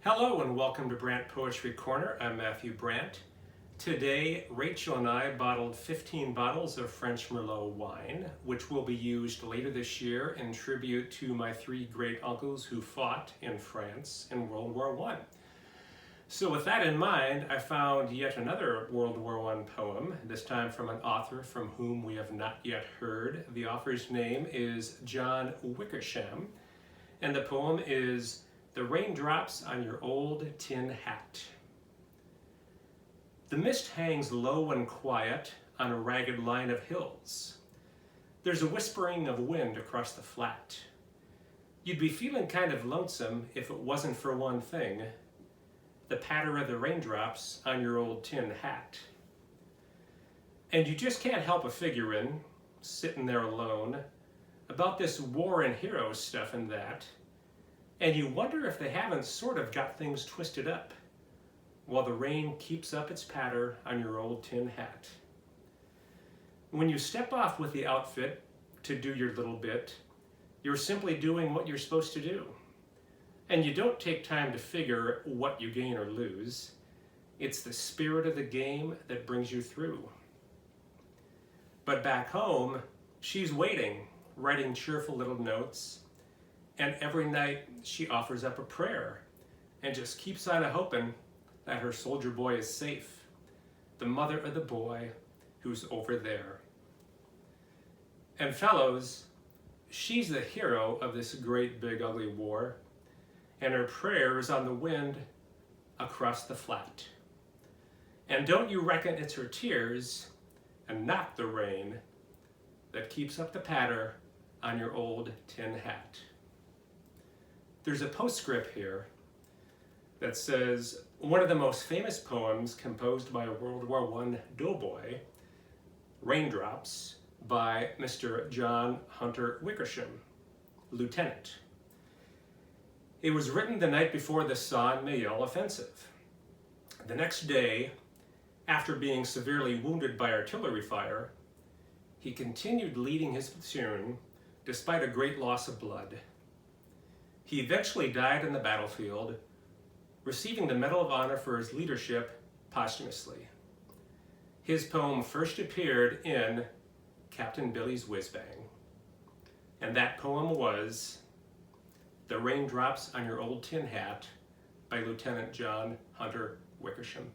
Hello and welcome to Brant Poetry Corner. I'm Matthew Brant. Today, Rachel and I bottled 15 bottles of French Merlot wine, which will be used later this year in tribute to my three great uncles who fought in France in World War I. So with that in mind, I found yet another World War I poem, this time from an author from whom we have not yet heard. The author's name is John Wickersham, and the poem is "The Raindrops on Your Old Tin Hat." The mist hangs low and quiet on a ragged line of hills. There's a whispering of wind across the flat. You'd be feeling kind of lonesome if it wasn't for one thing: the patter of the raindrops on your old tin hat. And you just can't help but figuring, sitting there alone, about this war and heroes stuff and that, and you wonder if they haven't sort of got things twisted up while the rain keeps up its patter on your old tin hat. When you step off with the outfit to do your little bit, you're simply doing what you're supposed to do. And you don't take time to figure what you gain or lose. It's the spirit of the game that brings you through. But back home, she's waiting, writing cheerful little notes, and every night she offers up a prayer and just keeps on hoping that her soldier boy is safe, the mother of the boy who's over there. And fellows, she's the hero of this great big ugly war, and her prayer is on the wind across the flat. And don't you reckon it's her tears and not the rain that keeps up the patter on your old tin hat? There's a postscript here that says, one of the most famous poems composed by a World War I doughboy, Raindrops, by Mr. John Hunter Wickersham, Lieutenant. It was written the night before the Somme-Mayel offensive. The next day, after being severely wounded by artillery fire, he continued leading his platoon despite a great loss of blood. He eventually died on the battlefield, receiving the Medal of Honor for his leadership posthumously. His poem first appeared in Captain Billy's Whiz-Bang, and that poem was "The Raindrops on Your Old Tin Hat" by Lieutenant John Hunter Wickersham.